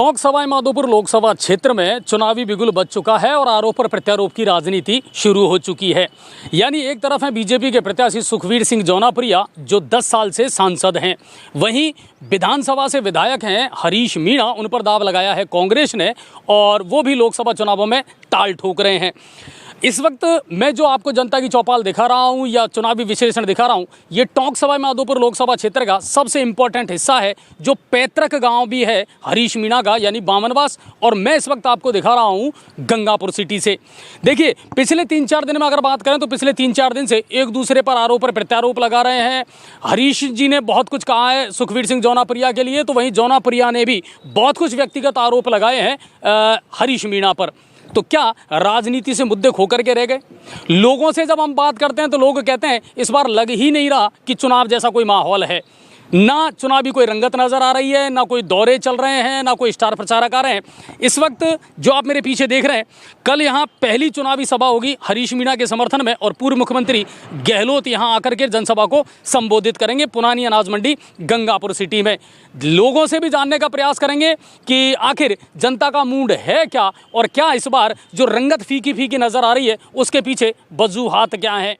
टोंक सवाई माधोपुर लोकसभा क्षेत्र में चुनावी बिगुल बज चुका है और आरोप और प्रत्यारोप की राजनीति शुरू हो चुकी है। यानी एक तरफ है बीजेपी के प्रत्याशी सुखवीर सिंह जौनाप्रिया जो 10 साल से सांसद हैं, वहीं विधानसभा से विधायक हैं हरीश मीणा, उन पर दाव लगाया है कांग्रेस ने और वो भी लोकसभा चुनावों में ताल ठोक रहे हैं। इस वक्त मैं जो आपको जनता की चौपाल दिखा रहा हूं या चुनावी विश्लेषण दिखा रहा हूं, ये टोंक सवाई माधोपुर लोकसभा क्षेत्र का सबसे इम्पोर्टेंट हिस्सा है, जो पैतृक गांव भी है हरीश मीणा का, यानी बामनवास। और मैं इस वक्त आपको दिखा रहा हूं गंगापुर सिटी से। देखिए, पिछले 3-4 दिन में अगर बात करें तो पिछले 3-4 दिन से एक दूसरे पर आरोप और प्रत्यारोप लगा रहे हैं। हरीश जी ने बहुत कुछ कहा है सुखवीर सिंह जौनाप्रिया के लिए, तो वहीं जौनाप्रिया ने भी बहुत कुछ व्यक्तिगत आरोप लगाए हैं हरीश मीणा पर। तो क्या राजनीति से मुद्दे खो करके रह गए? लोगों से जब हम बात करते हैं तो लोग कहते हैं इस बार लग ही नहीं रहा कि चुनाव जैसा कोई माहौल है, ना चुनावी कोई रंगत नज़र आ रही है, ना कोई दौरे चल रहे हैं, ना कोई स्टार प्रचारक आ रहे हैं। इस वक्त जो आप मेरे पीछे देख रहे हैं, कल यहाँ पहली चुनावी सभा होगी हरीश मीणा के समर्थन में और पूर्व मुख्यमंत्री गहलोत यहाँ आकर के जनसभा को संबोधित करेंगे पुरानी अनाज मंडी गंगापुर सिटी में। लोगों से भी जानने का प्रयास करेंगे कि आखिर जनता का मूड है क्या और क्या इस बार जो रंगत फीकी फीकी नज़र आ रही है उसके पीछे वजूहात क्या हैं।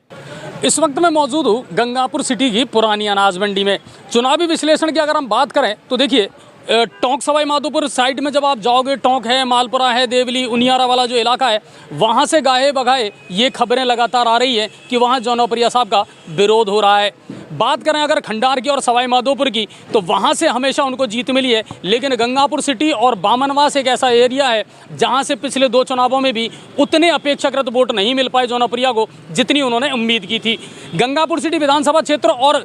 इस वक्त मैं मौजूद हूँ गंगापुर सिटी की पुरानी अनाज मंडी में। चुनावी विश्लेषण की अगर हम बात करें तो देखिए, टोंक सवाई माधोपुर साइड में जब आप जाओगे, टोंक है, मालपुरा है, देवली, उनियारा वाला जो इलाका है, वहाँ से गाहे बगाए ये खबरें लगातार आ रही हैं कि वहाँ जौनाप्रिया साहब का विरोध हो रहा है। बात करें अगर खंडार की और सवाई माधोपुर की, तो वहाँ से हमेशा उनको जीत मिली है, लेकिन गंगापुर सिटी और बामनवास एक ऐसा एरिया है जहाँ से पिछले 2 चुनावों में भी उतने अपेक्षाकृत वोट नहीं मिल पाए जौनाप्रिया को जितनी उन्होंने उम्मीद की थी। गंगापुर सिटी विधानसभा क्षेत्र और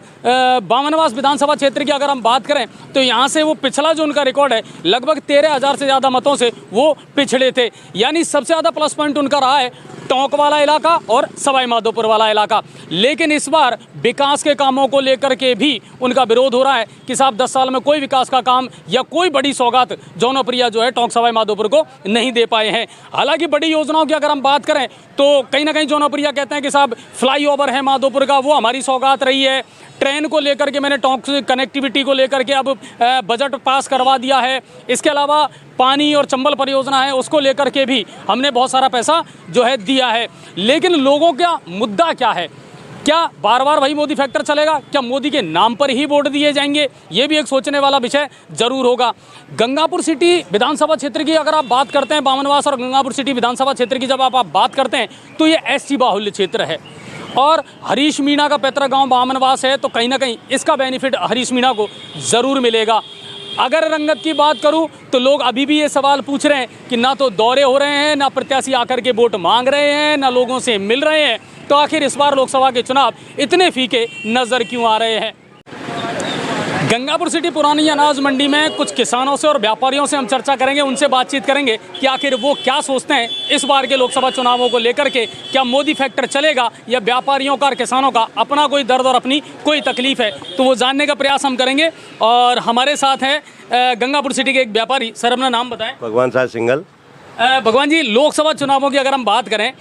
बामनवास विधानसभा क्षेत्र की अगर हम बात करें तो यहाँ से वो पिछला जो उनका रिकॉर्ड है, लगभग 13,000 से ज़्यादा मतों से वो पिछड़े थे। यानी सबसे ज़्यादा प्लस पॉइंट उनका रहा है टोंक वाला इलाका और सवाई माधोपुर वाला इलाका। लेकिन इस बार विकास के कामों को लेकर के भी उनका विरोध हो रहा है कि साहब 10 साल में कोई विकास का काम या कोई बड़ी सौगात जौनाप्रिया जो है टोंक सवाई माधोपुर को नहीं दे पाए हैं। हालांकि बड़ी योजनाओं की अगर हम बात करें तो कहीं ना कहीं जौनाप्रिया कहते हैं कि साहब फ्लाईओवर है माधोपुर का, वो हमारी सौगात रही है। ट्रेन को लेकर के मैंने टोंक कनेक्टिविटी को लेकर के अब बजट पास करवा दिया है। इसके अलावा पानी और चंबल परियोजना है, उसको लेकर के भी हमने बहुत सारा पैसा जो है दिया है। लेकिन लोगों का मुद्दा क्या है? क्या बार बार वही मोदी फैक्टर चलेगा? क्या मोदी के नाम पर ही वोट दिए जाएंगे? ये भी एक सोचने वाला विषय जरूर होगा। गंगापुर सिटी विधानसभा क्षेत्र की अगर आप बात करते हैं, बामनवास और गंगापुर सिटी विधानसभा क्षेत्र की जब आप बात करते हैं तो ये एसटी बाहुल्य क्षेत्र है और हरीश मीणा का पैतृक गांव बामनवास है, तो कहीं ना कहीं इसका बेनिफिट हरीश मीणा को ज़रूर मिलेगा। अगर रंगत की बात करूं तो लोग अभी भी ये सवाल पूछ रहे हैं कि ना तो दौरे हो रहे हैं, ना प्रत्याशी आकर के वोट मांग रहे हैं, ना लोगों से मिल रहे हैं, तो आखिर इस बार लोकसभा के चुनाव इतने फीके नज़र क्यों आ रहे हैं? गंगापुर सिटी पुरानी अनाज मंडी में कुछ किसानों से और व्यापारियों से हम चर्चा करेंगे, उनसे बातचीत करेंगे कि आखिर वो क्या सोचते हैं इस बार के लोकसभा चुनावों को लेकर के। क्या मोदी फैक्टर चलेगा या व्यापारियों का और किसानों का अपना कोई दर्द और अपनी कोई तकलीफ है, तो वो जानने का प्रयास हम करेंगे। और हमारे साथ हैं गंगापुर सिटी के एक व्यापारी। सर, अपना नाम बताएं। भगवान साहब सिंगल। भगवान जी, लोकसभा चुनावों की अगर हम बात करें,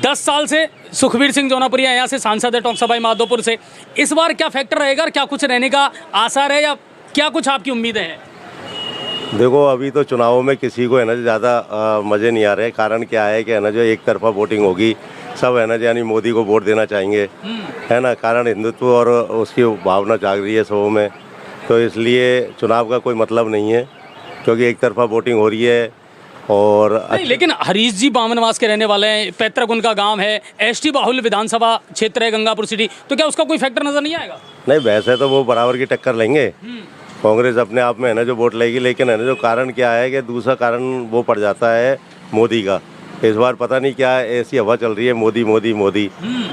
10 साल से सुखवीर सिंह जौनाप्रिया यहाँ से सांसद है टोंक सवाई माधोपुर से। इस बार क्या फैक्टर रहेगा और क्या कुछ रहने का आसार है या क्या कुछ आपकी उम्मीदें हैं? देखो, अभी तो चुनावों में किसी को है ना ज़्यादा मज़े नहीं आ रहे। कारण क्या है कि है ना जो एक तरफा वोटिंग होगी, सब है ना यानी मोदी को वोट देना चाहेंगे, है ना। कारण हिंदुत्व और उसकी भावना जाग रही है सबों में, तो इसलिए चुनाव का कोई मतलब नहीं है क्योंकि एक तरफा वोटिंग हो रही है। और नहीं, लेकिन हरीश जी बामनवास के रहने वाले हैं, पैतृक उनका गांव है, एसटी बाहुल्य विधानसभा क्षेत्र है गंगापुर सिटी, तो क्या उसका कोई फैक्टर नजर नहीं आएगा? नहीं, वैसे तो वो बराबर की टक्कर लेंगे। कांग्रेस अपने आप में है ना जो वोट लेगी, लेकिन है ना जो कारण क्या है कि दूसरा कारण वो पड़ जाता है मोदी का। इस बार पता नहीं क्या ऐसी हवा चल रही है, मोदी मोदी मोदी।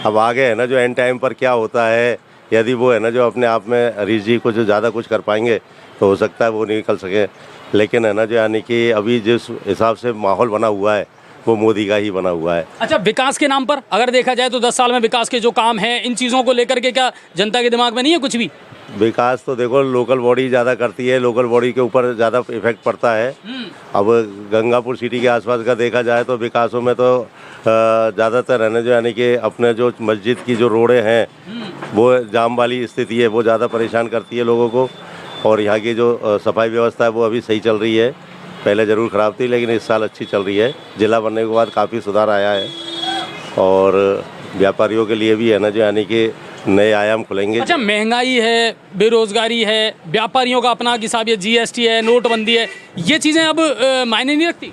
अब आगे है ना जो एंड टाइम पर क्या होता है, यदि वो है ना जो अपने आप में हरीश जी को जो ज़्यादा कुछ कर पाएंगे तो हो सकता है वो निकल सके। लेकिन है ना जो यानी कि अभी जिस हिसाब से माहौल बना हुआ है वो मोदी का ही बना हुआ है। अच्छा, विकास के नाम पर अगर देखा जाए तो 10 साल में विकास के जो काम हैं, इन चीज़ों को लेकर के क्या जनता के दिमाग में नहीं है कुछ भी? विकास तो देखो लोकल बॉडी ज़्यादा करती है, लोकल बॉडी के ऊपर ज़्यादा इफेक्ट पड़ता है। अब गंगापुर सिटी के आसपास का देखा जाए तो विकासों में तो ज़्यादातर है ना जो यानी कि अपने जो मस्जिद की जो रोडें हैं वो जाम वाली स्थिति है, वो ज़्यादा परेशान करती है लोगों को। और यहाँ की जो सफाई व्यवस्था है वो अभी सही चल रही है। पहले ज़रूर ख़राब थी, लेकिन इस साल अच्छी चल रही है। जिला बनने के बाद काफ़ी सुधार आया है और व्यापारियों के लिए भी है ना, जो यानी कि नए आयाम खुलेंगे। अच्छा, महंगाई है, बेरोजगारी है, व्यापारियों का अपना हिसाब, ये जीएसटी है, नोटबंदी है, ये चीज़ें अब मायने नहीं रखती।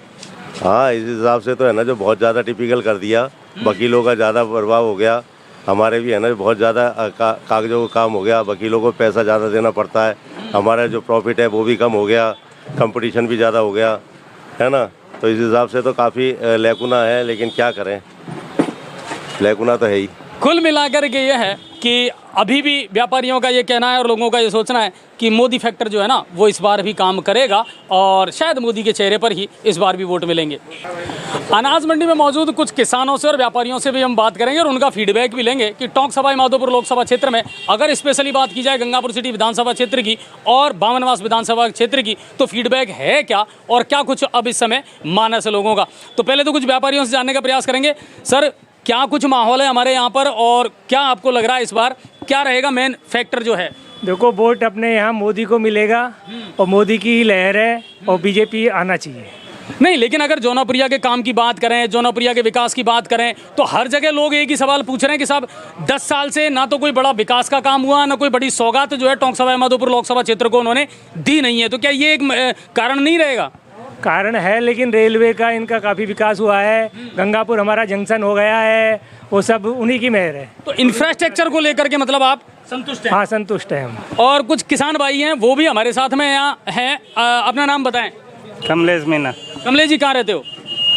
हाँ, इस हिसाब से तो है ना, जो बहुत ज़्यादा टिपिकल कर दिया, वकीलों का ज़्यादा प्रभाव हो गया। हमारे भी है ना, बहुत ज़्यादा कागजों का काम हो गया, वकीलों को पैसा ज़्यादा देना पड़ता है। हमारा जो प्रॉफिट है वो भी कम हो गया, कंपटीशन भी ज़्यादा हो गया, है ना। तो इस हिसाब से तो काफ़ी लैकुना है, लेकिन क्या करें, लैकुना तो है ही। कुल मिलाकर के ये है कि अभी भी व्यापारियों का ये कहना है और लोगों का ये सोचना है कि मोदी फैक्टर जो है ना, वो इस बार भी काम करेगा और शायद मोदी के चेहरे पर ही इस बार भी वोट मिलेंगे। अनाज मंडी में मौजूद कुछ किसानों से और व्यापारियों से भी हम बात करेंगे और उनका फीडबैक भी लेंगे कि टोंक सवाई माधोपुर लोकसभा क्षेत्र में अगर स्पेशली बात की जाए गंगापुर सिटी विधानसभा क्षेत्र की और बामनवास विधानसभा क्षेत्र की, तो फीडबैक है क्या और क्या कुछ अब इस समय मानस है लोगों का। तो पहले तो कुछ व्यापारियों से जानने का प्रयास करेंगे। सर, क्या कुछ माहौल है हमारे यहाँ पर और क्या आपको लग रहा है इस बार क्या रहेगा मेन फैक्टर जो है? देखो, वोट अपने यहाँ मोदी को मिलेगा और मोदी की ही लहर है और बीजेपी आना चाहिए। नहीं, लेकिन अगर जौनापुरिया के काम की बात करें, जौनापुरिया के विकास की बात करें, तो हर जगह लोग एक ही सवाल पूछ रहे हैं कि साहब 10 साल से ना तो कोई बड़ा विकास का काम हुआ, ना कोई बड़ी सौगात जो है टोंक सवाई माधोपुर लोकसभा क्षेत्र को उन्होंने दी नहीं है। तो क्या ये एक कारण नहीं रहेगा? कारण है, लेकिन रेलवे का इनका काफ़ी विकास हुआ है। गंगापुर हमारा जंक्शन हो गया है, वो सब उन्हीं की मेहर है। तो इंफ्रास्ट्रक्चर को लेकर के मतलब आप संतुष्ट हैं? हाँ, संतुष्ट है हम। और कुछ किसान भाई हैं, वो भी हमारे साथ में यहाँ हैं। अपना नाम बताएं। कमलेश मीना। कमलेश जी, कहाँ रहते हो?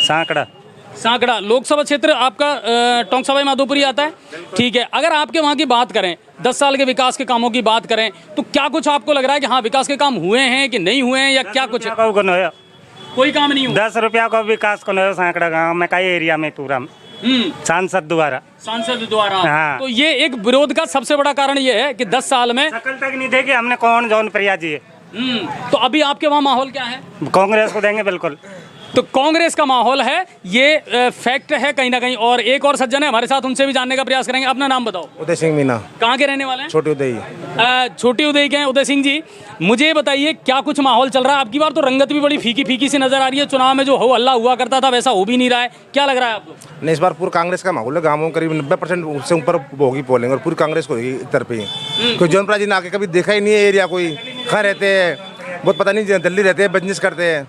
सांकड़ा। सांकड़ा लोकसभा क्षेत्र आपका टोंक सवाई माधोपुर ही आता है? ठीक है। अगर आपके वहाँ की बात करें, 10 साल के विकास के कामों की बात करें, तो क्या कुछ आपको लग रहा है कि हाँ विकास के काम हुए हैं कि नहीं हुए हैं, या क्या कुछ कोई काम नहीं हुआ? 10 रुपया का विकास को नहीं सांकड़ा गाँव में कई एरिया में पूरा सांसद द्वारा। हाँ। तो ये एक विरोध का सबसे बड़ा कारण ये है कि 10 साल में शकल तक नहीं देखे हमने कौन जौनप्रिया जी है। तो अभी आपके वहाँ माहौल क्या है? कांग्रेस को देंगे बिल्कुल। तो कांग्रेस का माहौल है, ये फैक्ट है कहीं ना कहीं। और एक और सज्जन है हमारे साथ, उनसे भी जानने का प्रयास करेंगे। अपना नाम बताओ। उदय सिंह मीना। कहाँ के रहने वाले हैं? छोटी उदय। छोटी उदय के हैं उदय सिंह जी। मुझे बताइए क्या कुछ माहौल चल रहा है? आपकी बार तो रंगत भी बड़ी फीकी फीकी सी नजर आ रही है। चुनाव में जो हो हल्ला हुआ करता था वैसा हो भी नहीं रहा है, क्या लग रहा है आपको? नहीं, इस बार पूरा कांग्रेस का माहौल है। गाँव में करीब 90% से ऊपर होगी पोलिंग और पूरी कांग्रेस को होगी इधर पे। कोई जौनपुरा जी ने आके कभी देखा ही नहीं है एरिया, कोई खा रहते हैं, बहुत पता नहीं दिल्ली रहते हैं, बिजनेस करते हैं।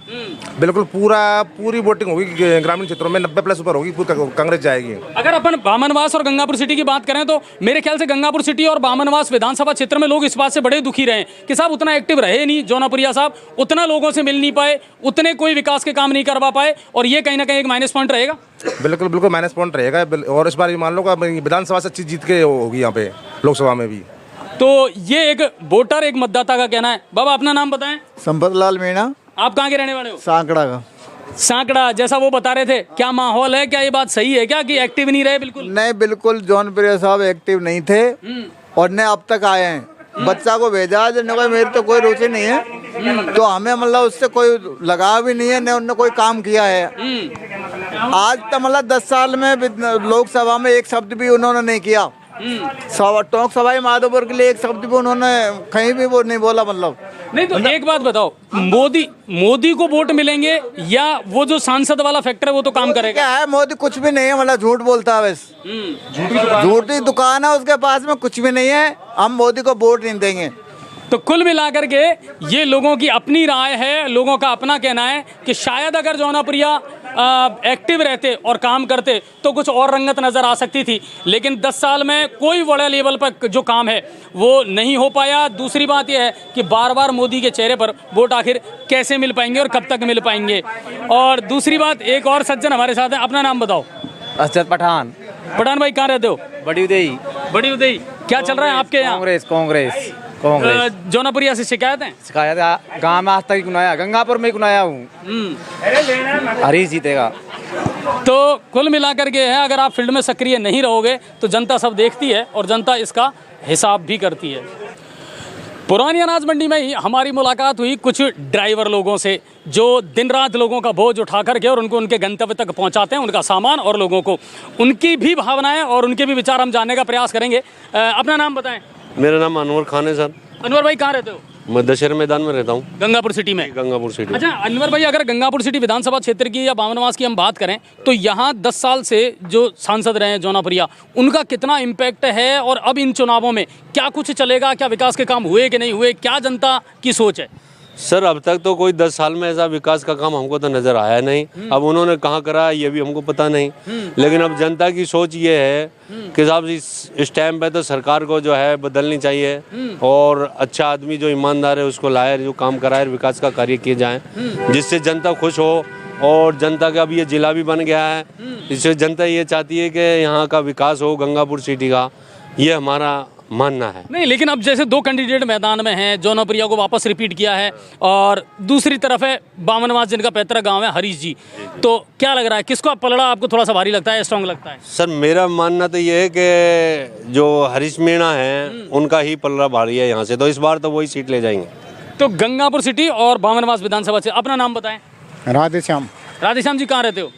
बिल्कुल पूरी वोटिंग होगी ग्रामीण क्षेत्रों में 90+ ऊपर होगी, पूरी कांग्रेस जाएगी। अगर अपन बामनवास और गंगापुर सिटी की बात करें तो मेरे ख्याल से गंगापुर सिटी और बामनवास विधानसभा क्षेत्र में लोग इस बात से बड़े दुखी रहे कि साहब उतना एक्टिव रहे नहीं जौनापुरिया साहब, उतना लोगों से मिल नहीं पाए, उतने कोई विकास के काम नहीं करवा पाए, और ये कहीं ना कहीं एक माइनस पॉइंट रहेगा। बिल्कुल माइनस पॉइंट रहेगा। और इस बार मान लो विधानसभा से अच्छी जीत के होगी यहाँ पे, लोकसभा में भी। तो ये एक वोटर, एक मतदाता का कहना है। बाबा, अपना नाम बताएं। संपत लाल मीणा। आप कहाँ के रहने वाले हो? सांकड़ा का। सांकड़ा, जैसा वो बता रहे थे, क्या माहौल है? क्या ये बात सही है क्या कि एक्टिव नहीं रहे? बिल्कुल नहीं, बिल्कुल जौनप्रिया साहब एक्टिव नहीं थे और न अब तक आए हैं। बच्चा को भेजा है, मेरी तो कोई रुचि नहीं है, तो हमें मतलब उससे कोई लगाव भी नहीं है, न उन्होंने कोई काम किया है। आज तक मतलब 10 साल में लोकसभा में एक शब्द भी उन्होंने नहीं किया। टोंक सवाई माधोपुर के लिए एक शब्द भी उन्होंने कहीं भी वो नहीं बोला। मतलब नहीं, तो एक बात बताओ, मोदी को वोट मिलेंगे या वो जो सांसद वाला फैक्टर है वो तो काम करेगा? क्या है, मोदी कुछ भी नहीं है, मतलब झूठ बोलता है बस। झूठी दुकान है उसके पास में, कुछ भी नहीं है। हम मोदी को वोट नहीं देंगे। तो कुल मिलाकर के ये लोगों की अपनी राय है, लोगों का अपना कहना है कि शायद अगर जौनापुरिया एक्टिव रहते और काम करते तो कुछ और रंगत नज़र आ सकती थी, लेकिन 10 साल में कोई बड़े लेवल पर जो काम है वो नहीं हो पाया। दूसरी बात यह है कि बार बार मोदी के चेहरे पर वोट आखिर कैसे मिल पाएंगे और कब तक मिल पाएंगे। और दूसरी बात, एक और सज्जन हमारे साथ है। अपना नाम बताओ। असद पठान। पठान भाई, कहाँ रहते हो? बड़ी उदय। बड़ी उदय। क्या चल रहा है आपके यहाँ? कांग्रेस। जौनापुरिया से शिकायत है? शिकायत गाँव में आज तक कुनाया, गंगापुर में कुनाया हूँ। हरीश जीतेगा। तो कुल मिलाकर के है, अगर आप फील्ड में सक्रिय नहीं रहोगे तो जनता सब देखती है और जनता इसका हिसाब भी करती है। पुरानी अनाज मंडी में ही हमारी मुलाकात हुई कुछ ड्राइवर लोगों से जो दिन रात लोगों का बोझ उठा करके और उनको उनके गंतव्य तक पहुंचाते हैं, उनका सामान और लोगों को। उनकी भी भावनाएं और उनके भी विचार हम जानने का प्रयास करेंगे। अपना नाम बताएं। मेरा नाम अनवर खान है सर। अनवर भाई, कहाँ रहते हो? मैं दशहरा मैदान में रहता हूँ, गंगापुर सिटी में। गंगापुर सिटी। अच्छा अनवर भाई, अगर गंगापुर सिटी विधानसभा क्षेत्र की या बामनवास की हम बात करें तो यहाँ 10 साल से जो सांसद रहे हैं जौनाप्रिया, उनका कितना इम्पैक्ट है और अब इन चुनावों में क्या कुछ चलेगा, क्या विकास के काम हुए कि नहीं हुए, क्या जनता की सोच है? सर अब तक तो कोई 10 साल में ऐसा विकास का काम हमको तो नज़र आया नहीं। अब उन्होंने कहाँ करा ये भी हमको पता नहीं, लेकिन अब जनता की सोच ये है कि साहब इस टाइम पे तो सरकार को जो है बदलनी चाहिए और अच्छा आदमी जो ईमानदार है उसको लाए, जो काम कराए, विकास का कार्य किए जाएँ जिससे जनता खुश हो। और जनता का अब ये जिला भी बन गया है, इससे जनता ये चाहती है कि यहाँ का विकास हो, गंगापुर सिटी का, ये हमारा मानना है। नहीं, लेकिन अब जैसे 2 कैंडिडेट मैदान में हैं, जौनाप्रिया को वापस रिपीट किया है और दूसरी तरफ है बामनवास जिनका पैतृक गांव है हरीश जी, तो क्या लग रहा है किसको पलड़ा आपको थोड़ा सा भारी लगता है, स्ट्रांग लगता है? सर मेरा मानना तो ये है कि जो हरीश मीणा है उनका ही पलड़ा भारी है यहाँ से, तो इस बार तो वही सीट ले जाएंगे। तो गंगापुर सिटी और बामनवास विधानसभा से अपना नाम बताएं। राधेश्याम। राधेश्याम जी कहाँ रहते हो?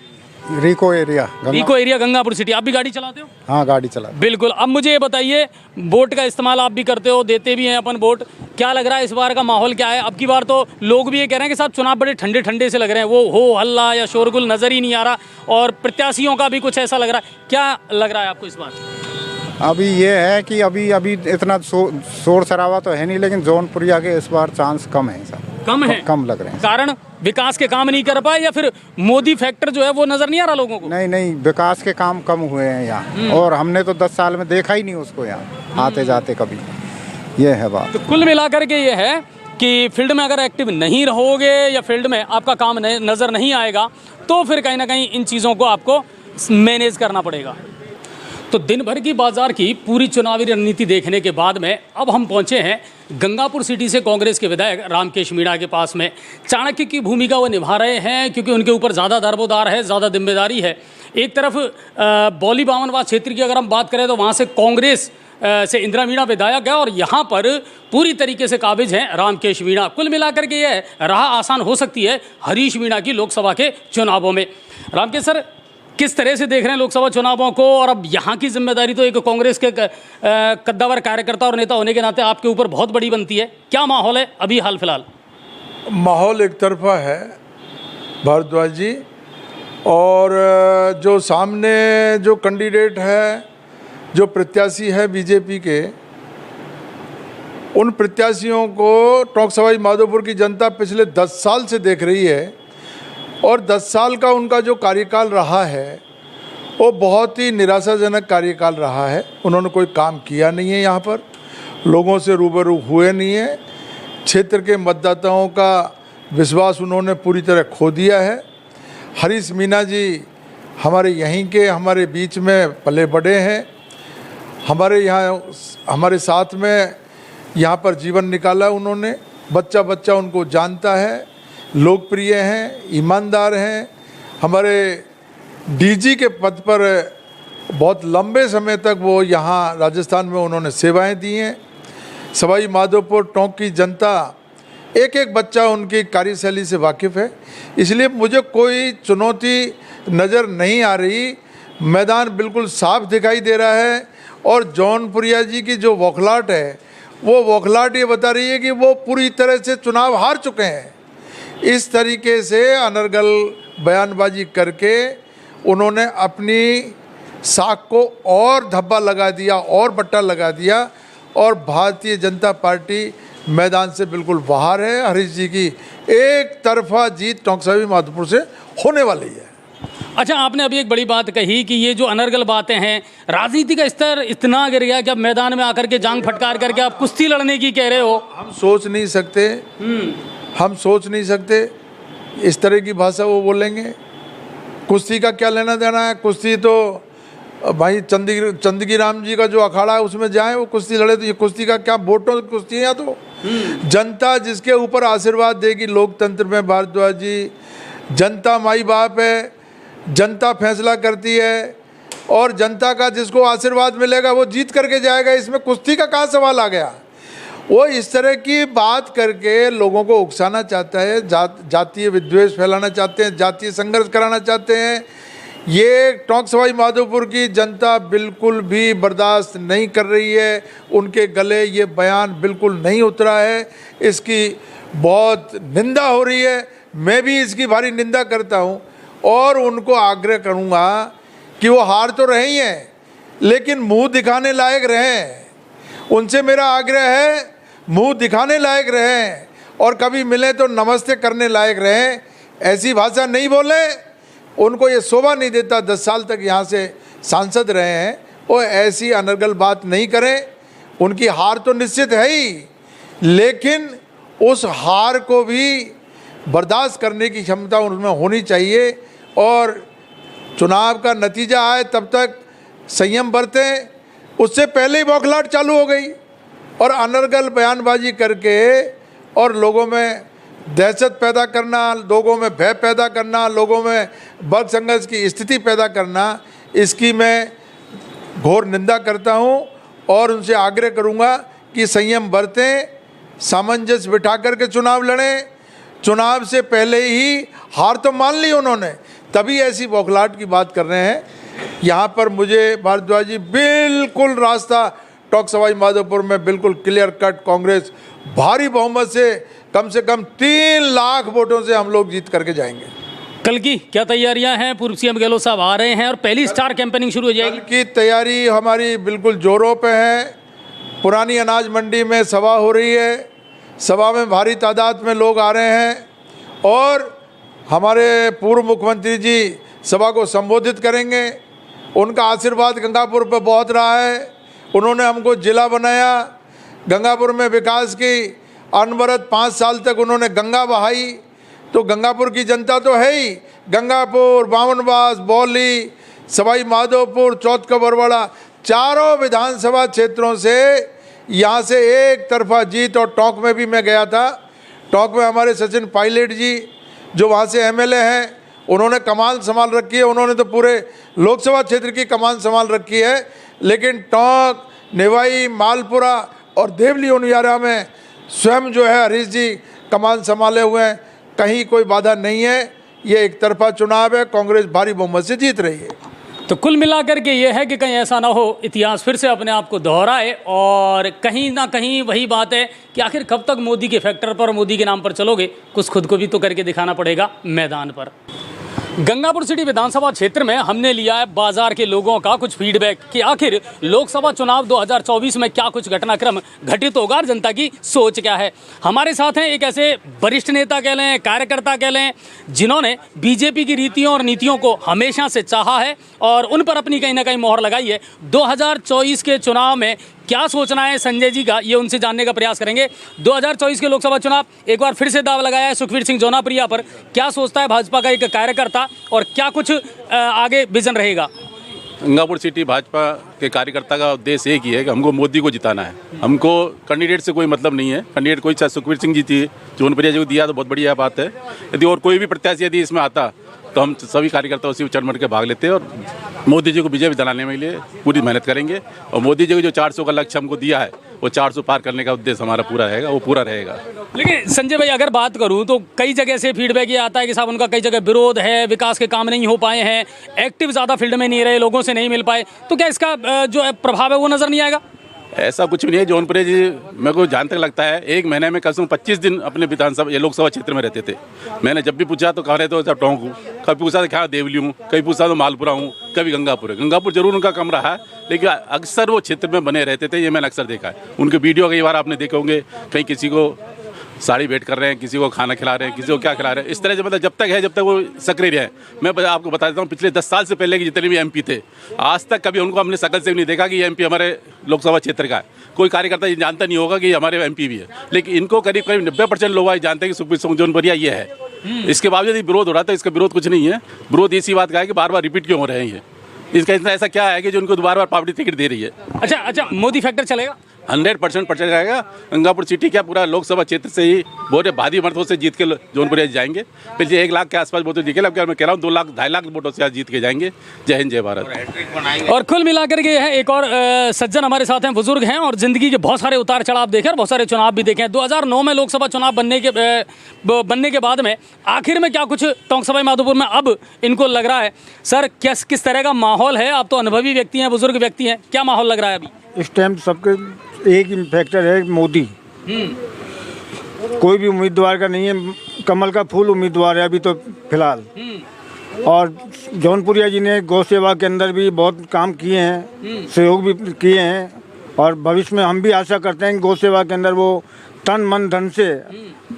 रिको एरिया। रिको एरिया, गंगापुर सिटी। आप भी गाड़ी चलाते हो? हाँ गाड़ी चला। बिल्कुल। अब मुझे ये बताइए, वोट का इस्तेमाल आप भी करते हो, देते भी हैं अपन वोट, क्या लग रहा है इस बार का माहौल क्या है? अब की बार तो लोग भी ये कह रहे हैं कि साहब चुनाव बड़े ठंडे ठंडे से लग रहे हैं, वो हो हल्ला या शोरगुल नज़र ही नहीं आ रहा और प्रत्याशियों का भी कुछ ऐसा लग रहा है, क्या लग रहा है आपको इस बार? अभी ये है कि अभी इतना शोर शराबा तो है नहीं, लेकिन जौनपुरिया के इस बार चांस कम है सर। कम है? कम लग रहे हैं। कारण विकास के काम नहीं कर पाए या फिर मोदी फैक्टर जो है वो नजर नहीं आ रहा लोगों को? नहीं, विकास के काम कम हुए हैं यहाँ, और हमने तो 10 साल में देखा ही नहीं उसको यहाँ आते जाते कभी। ये है बात। तो कुल मिलाकर के ये है कि फील्ड में अगर एक्टिव नहीं रहोगे या फील्ड में आपका काम नज़र नहीं आएगा तो फिर कहीं ना कहीं इन चीज़ों को आपको मैनेज करना पड़ेगा। तो दिन भर की बाजार की पूरी चुनावी रणनीति देखने के बाद में अब हम पहुंचे हैं गंगापुर सिटी से कांग्रेस के विधायक रामकेश मीणा के पास में। चाणक्य की भूमिका वो निभा रहे हैं क्योंकि उनके ऊपर ज़्यादा दरबोदार है, ज़्यादा जिम्मेदारी है। एक तरफ बौली बामनवास क्षेत्र की अगर हम बात करें तो वहाँ से कांग्रेस से इंदिरा मीणा विधायक है और यहाँ पर पूरी तरीके से काबिज हैं रामकेश मीणा। कुल मिलाकर के ये राह आसान हो सकती है हरीश मीणा की लोकसभा के चुनावों में। रामकेश सर, किस तरह से देख रहे हैं लोकसभा चुनावों को, और अब यहाँ की जिम्मेदारी तो एक कांग्रेस के कद्दावर कार्यकर्ता और नेता होने के नाते आपके ऊपर बहुत बड़ी बनती है, क्या माहौल है अभी हाल फिलहाल? माहौल एक तरफा है भारद्वाज जी, और जो सामने जो कैंडिडेट है, जो प्रत्याशी है बीजेपी के, उन प्रत्याशियों को टोंक सवाई माधोपुर की जनता पिछले 10 साल से देख रही है और 10 साल का उनका जो कार्यकाल रहा है वो बहुत ही निराशाजनक कार्यकाल रहा है। उन्होंने कोई काम किया नहीं है, यहाँ पर लोगों से रूबरू हुए नहीं है, क्षेत्र के मतदाताओं का विश्वास उन्होंने पूरी तरह खो दिया है। हरीश मीणा जी हमारे यहीं के, हमारे बीच में पले बढ़े हैं, हमारे यहाँ हमारे साथ में यहाँ पर जीवन निकाला उन्होंने, बच्चा बच्चा उनको जानता है, लोकप्रिय हैं, ईमानदार हैं। हमारे डीजी के पद पर बहुत लंबे समय तक वो यहाँ राजस्थान में उन्होंने सेवाएं दी हैं। सवाई माधोपुर टोंक की जनता एक एक बच्चा उनकी कार्यशैली से वाकिफ़ है, इसलिए मुझे कोई चुनौती नज़र नहीं आ रही। मैदान बिल्कुल साफ दिखाई दे रहा है और जौनपुरिया जी की जो बौखलाहट है, वो बौखलाहट ये बता रही है कि वो पूरी तरह से चुनाव हार चुके हैं। इस तरीके से अनर्गल बयानबाजी करके उन्होंने अपनी साख को और धब्बा लगा दिया और बट्टा लगा दिया और भारतीय जनता पार्टी मैदान से बिल्कुल बाहर है। हरीश जी की एक तरफा जीत टोंक सवाई माधोपुर से होने वाली है। अच्छा, आपने अभी एक बड़ी बात कही कि ये जो अनर्गल बातें हैं, राजनीति का स्तर इतना गिर गया कि अब मैदान में आकर के जांग फटकार करके आप कुश्ती लड़ने की कह रहे हो। हम सोच नहीं सकते, हम सोच नहीं सकते इस तरह की भाषा वो बोलेंगे। कुश्ती का क्या लेना देना है? कुश्ती तो भाई चंदगी राम जी का जो अखाड़ा है उसमें जाएं, वो कुश्ती लड़े। तो ये कुश्ती का क्या, वोटों की कुश्ती है? या तो जनता जिसके ऊपर आशीर्वाद देगी लोकतंत्र में भारद्वाज जी, जनता माई बाप है, जनता फैसला करती है और जनता का जिसको आशीर्वाद मिलेगा वो जीत करके जाएगा। इसमें कुश्ती का कहाँ सवाल आ गया? वो इस तरह की बात करके लोगों को उकसाना चाहता है, जातीय विद्वेष फैलाना चाहते हैं, जातीय संघर्ष कराना चाहते हैं। ये टोंक सवाई माधोपुर की जनता बिल्कुल भी बर्दाश्त नहीं कर रही है। उनके गले ये बयान बिल्कुल नहीं उतरा है, इसकी बहुत निंदा हो रही है। मैं भी इसकी भारी निंदा करता हूँ और उनको आग्रह करूँगा कि वो हार तो रहे ही हैं, लेकिन मुंह दिखाने लायक रहें। उनसे मेरा आग्रह है, मुंह दिखाने लायक रहें और कभी मिले तो नमस्ते करने लायक रहें। ऐसी भाषा नहीं बोलें, उनको ये शोभा नहीं देता। 10 साल तक यहाँ से सांसद रहे हैं, वो ऐसी अनर्गल बात नहीं करें। उनकी हार तो निश्चित है ही, लेकिन उस हार को भी बर्दाश्त करने की क्षमता उनमें होनी चाहिए और चुनाव का नतीजा आए तब तक संयम बरतें। उससे पहले ही बौखलाहट चालू हो गई और अनर्गल बयानबाजी करके और लोगों में दहशत पैदा करना, लोगों में भय पैदा करना, लोगों में बल संघर्ष की स्थिति पैदा करना, इसकी मैं घोर निंदा करता हूं और उनसे आग्रह करूंगा कि संयम बरतें, सामंजस्य बिठा करके चुनाव लड़ें। चुनाव से पहले ही हार तो मान ली उन्होंने, तभी ऐसी बौखलाहट की बात कर रहे हैं। यहाँ पर मुझे भारद्वाज जी बिल्कुल रास्ता टोंक सवाई माधोपुर में बिल्कुल क्लियर कट कांग्रेस भारी बहुमत से कम 3 लाख वोटों से हम लोग जीत करके जाएंगे। कल की क्या तैयारियां हैं? पूर्व सीएम गहलोत साहब आ रहे हैं और पहली स्टार कैंपेनिंग शुरू हो जाएगी। कल की तैयारी हमारी बिल्कुल जोरों पे है। पुरानी अनाज मंडी में सभा हो रही है, सभा में भारी तादाद में लोग आ रहे हैं और हमारे पूर्व मुख्यमंत्री जी सभा को संबोधित करेंगे। उनका आशीर्वाद गंगापुर पर बहुत रहा है। उन्होंने हमको जिला बनाया, गंगापुर में विकास की अनवरत 5 साल तक उन्होंने गंगा बहाई। तो गंगापुर की जनता तो है ही, गंगापुर, बावनबास, बौली, सवाई माधोपुर, चौथ का बरवाड़ा, चारों विधानसभा क्षेत्रों से यहाँ से एक तरफा जीत। और टोंक में भी मैं गया था। टोंक में हमारे सचिन पायलट जी जो वहाँ से एमएलए हैं, उन्होंने कमान संभाल रखी है। उन्होंने तो पूरे लोकसभा क्षेत्र की कमान संभाल रखी है, लेकिन टोंक, निवाई, मालपुरा और देवली उनियारा में स्वयं जो है हरीश जी कमान संभाले हुए हैं। कहीं कोई बाधा नहीं है। ये एक तरफा चुनाव है, कांग्रेस भारी बहुमत से जीत रही है। तो कुल मिलाकर के ये है कि कहीं ऐसा ना हो इतिहास फिर से अपने आप को दोहराए और कहीं ना कहीं वही बात है कि आखिर कब तक मोदी के फैक्टर पर, मोदी के नाम पर चलोगे? कुछ खुद को भी तो करके दिखाना पड़ेगा मैदान पर। गंगापुर सिटी विधानसभा क्षेत्र में हमने लिया है बाजार के लोगों का कुछ फीडबैक कि आखिर लोकसभा चुनाव 2024 में क्या कुछ घटनाक्रम घटित होगा और जनता की सोच क्या है। हमारे साथ हैं एक ऐसे वरिष्ठ नेता कह लें, कार्यकर्ता कह लें, जिन्होंने बीजेपी की रीतियों और नीतियों को हमेशा से चाहा है और उन पर अपनी कहीं ना कहीं मोहर लगाई है। 2024 के चुनाव में क्या सोचना है संजय जी का, ये उनसे जानने का प्रयास करेंगे। 2024 के लोकसभा चुनाव एक बार फिर से दाव लगाया है सुखवीर सिंह जौनाप्रिया पर। क्या सोचता है भाजपा का एक कार्यकर्ता और क्या कुछ आगे विजन रहेगा? गंगापुर सिटी भाजपा के कार्यकर्ता का उद्देश्य एक ही है कि हमको मोदी को जिताना है। हमको कैंडिडेट से कोई मतलब नहीं है। कैंडिडेट कोई चाहे सुखवीर सिंह जी थी, जौनप्रिया जी को दिया तो बहुत बढ़िया बात है। यदि और कोई भी प्रत्याशी यदि इसमें आता तो हम सभी कार्यकर्ता उसी चढ़ बढ़ के भाग लेते हैं और मोदी जी को विजय दिलाने के लिए पूरी मेहनत करेंगे। और मोदी जी को जो 400 का लक्ष्य हमको दिया है वो 400 पार करने का उद्देश्य हमारा पूरा रहेगा, वो पूरा रहेगा। लेकिन संजय भाई अगर बात करूं तो कई जगह से फीडबैक ये आता है कि साहब उनका कई जगह विरोध है, विकास के काम नहीं हो पाए हैं, एक्टिव ज़्यादा फील्ड में नहीं रहे, लोगों से नहीं मिल पाए। तो क्या इसका जो प्रभाव है वो नज़र नहीं आएगा? ऐसा कुछ भी नहीं है। जौनपुरी जी मेरे को जहाँ तक लगता है 1 महीने में कम से कम 25 दिन अपने विधानसभा ये लोकसभा क्षेत्र में रहते थे। मैंने जब भी पूछा तो कह रहे थे टोंक हूँ, कभी पूछा तो क्या देवली हूँ, कभी पूछा तो मालपुरा हूँ, कभी गंगापुर है। गंगापुर जरूर उनका कम रहा है, लेकिन अक्सर वो क्षेत्र में बने रहते थे। ये मैंने अक्सर देखा है। उनके वीडियो कई बार आपने देखे होंगे, कहीं किसी को साड़ी भेंट कर रहे हैं, किसी को खाना खिला रहे हैं, किसी को क्या खिला रहे हैं। इस तरह से मतलब जब तक वो सक्रिय रहे। मैं आपको बता देता हूँ, पिछले 10 साल से पहले के जितने भी एमपी थे, आज तक कभी उनको हमने शकल से भी नहीं देखा कि ये एमपी हमारे लोकसभा क्षेत्र का है। कोई कार्यकर्ता ये जानता नहीं होगा कि ये हमारे एमपी भी है, लेकिन इनको करीब 90% लोग जानते हैं कि सुखवीर सिंह जौनपुरिया ये है। इसके बावजूद विरोध हो रहा था। इसका विरोध कुछ नहीं है। विरोध इसी बात का है कि बार बार रिपीट क्यों हो रहे हैं। इसका इतना ऐसा क्या है कि जो उनको दोबारा पार्टी टिकट दे रही है। अच्छा, मोदी फैक्टर चलेगा? 100% प्रचार जाएगा। गंगापुर सिटी क्या पूरा लोकसभा क्षेत्र से ही बहुत भारी मतों से जीत के जौनपुर जाएंगे। पहले 1 लाख के आसपास वोट दिखे, अब मैं कह रहा हूँ 2 लाख 2.5 लाख वोटों से आज जीत के जाएंगे। जय हिंद जय भारत। और कुल मिलाकर के है एक और सज्जन हमारे साथ हैं, बुजुर्ग हैं और जिंदगी के बहुत सारे उतार चढ़ाव देखे और बहुत सारे चुनाव भी देखे हैं। 2009 में लोकसभा चुनाव बनने के बाद में आखिर में क्या कुछ टोंक सवाई माधोपुर में अब इनको लग रहा है? सर किस तरह का माहौल है? आप तो अनुभवी व्यक्ति हैं, बुजुर्ग व्यक्ति हैं, क्या माहौल लग रहा है अभी इस टाइम? सबके एक ही फैक्टर है, मोदी। कोई भी उम्मीदवार का नहीं है, कमल का फूल उम्मीदवार है अभी तो फिलहाल। और जौनपुरिया जी ने गौ सेवा के अंदर भी बहुत काम किए हैं, सहयोग भी किए हैं और भविष्य में हम भी आशा करते हैं कि गौ सेवा के अंदर वो तन मन धन से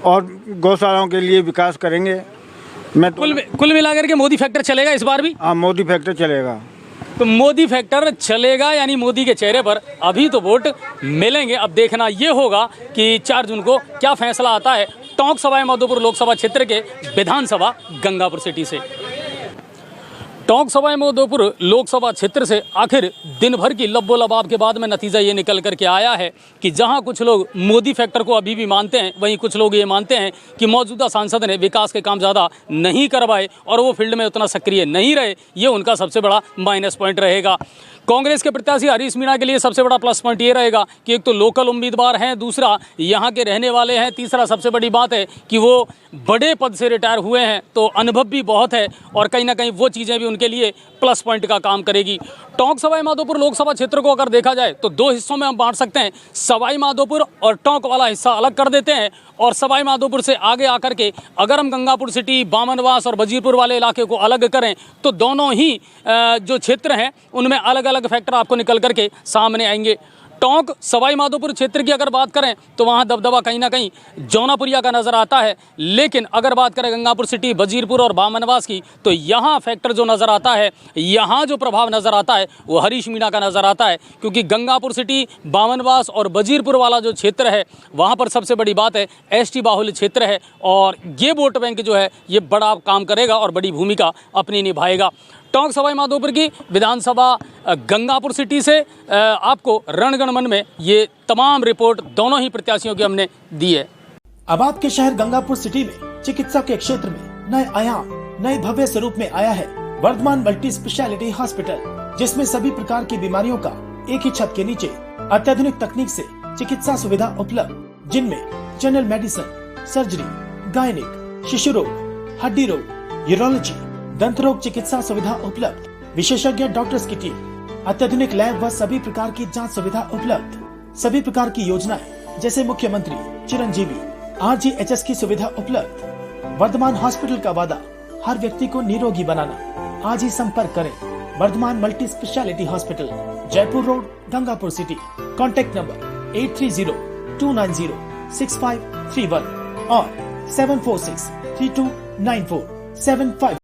और गौशालाओं के लिए विकास करेंगे। मैं कुल मिलाकर के मोदी फैक्टर चलेगा इस बार भी? हाँ, मोदी फैक्टर चलेगा। तो मोदी फैक्टर चलेगा यानी मोदी के चेहरे पर अभी तो वोट मिलेंगे। अब देखना ये होगा कि 4 जून को क्या फैसला आता है टोंक सवाई माधोपुर लोकसभा क्षेत्र के विधानसभा गंगापुर सिटी से। टोंक सवाई माधोपुर लोकसभा क्षेत्र से आखिर दिन भर की लब्बो लबाब के बाद में नतीजा ये निकल करके आया है कि जहां कुछ लोग मोदी फैक्टर को अभी भी मानते हैं, वहीं कुछ लोग ये मानते हैं कि मौजूदा सांसद ने विकास के काम ज़्यादा नहीं करवाए और वो फील्ड में उतना सक्रिय नहीं रहे। ये उनका सबसे बड़ा माइनस पॉइंट रहेगा। कांग्रेस के प्रत्याशी हरीश मीणा के लिए सबसे बड़ा प्लस पॉइंट ये रहेगा कि एक तो लोकल उम्मीदवार हैं, दूसरा यहाँ के रहने वाले हैं, तीसरा सबसे बड़ी बात है कि वो बड़े पद से रिटायर हुए हैं तो अनुभव भी बहुत है और कहीं ना कहीं वो चीज़ें भी उनके लिए प्लस पॉइंट का काम करेगी। टोंक सवाई माधोपुर लोकसभा क्षेत्र को अगर देखा जाए तो 2 हिस्सों में हम बांट सकते हैं। सवाई माधोपुर और टोंक वाला हिस्सा अलग कर देते हैं और सवाई माधोपुर से आगे आकर के अगर हम गंगापुर सिटी, बामनवास और वजीरपुर वाले इलाके को अलग करें तो दोनों ही जो क्षेत्र हैं उनमें अलग अलग फैक्टर आपको निकल करके सामने आएंगे। टोंक सवाई माधोपुर क्षेत्र की अगर बात करें तो वहाँ दबदबा कहीं ना कहीं जौनापुरिया का नज़र आता है, लेकिन अगर बात करें गंगापुर सिटी, वजीरपुर और बामनवास की तो यहाँ फैक्टर जो नज़र आता है, यहाँ जो प्रभाव नज़र आता है वो हरीश मीणा का नज़र आता है। क्योंकि गंगापुर सिटी, बामनवास और वजीरपुर वाला जो क्षेत्र है वहाँ पर सबसे बड़ी बात है ST बाहुल्य क्षेत्र है और ये वोट बैंक जो है ये बड़ा काम करेगा और बड़ी भूमिका अपनी निभाएगा। टोंक सवाई माधोपुर की विधानसभा गंगापुर सिटी से आपको रणगणमन में ये तमाम रिपोर्ट दोनों ही प्रत्याशियों की हमने दी है। अब आपके शहर गंगापुर सिटी में चिकित्सा के क्षेत्र में नए आयाम, नए भव्य स्वरूप में आया है वर्धमान मल्टी स्पेशलिटी हॉस्पिटल, जिसमें सभी प्रकार की बीमारियों का एक ही छत के नीचे अत्याधुनिक तकनीक से चिकित्सा सुविधा उपलब्ध, जिनमें जनरल मेडिसिन, सर्जरी, गायनिक, शिशु रोग, हड्डी रोग, यूरोलॉजी, दंत रोग चिकित्सा सुविधा उपलब्ध, विशेषज्ञ डॉक्टर्स की टीम, अत्याधुनिक लैब व सभी प्रकार की जांच सुविधा उपलब्ध, सभी प्रकार की योजनाएं जैसे मुख्यमंत्री चिरंजीवी RGHS की सुविधा उपलब्ध। वर्धमान हॉस्पिटल का वादा हर व्यक्ति को निरोगी बनाना। आज ही संपर्क करें Vardhaman multi speciality hospital, Jaipur road, Gangapur city. Contact number 8302906531 और 746329475।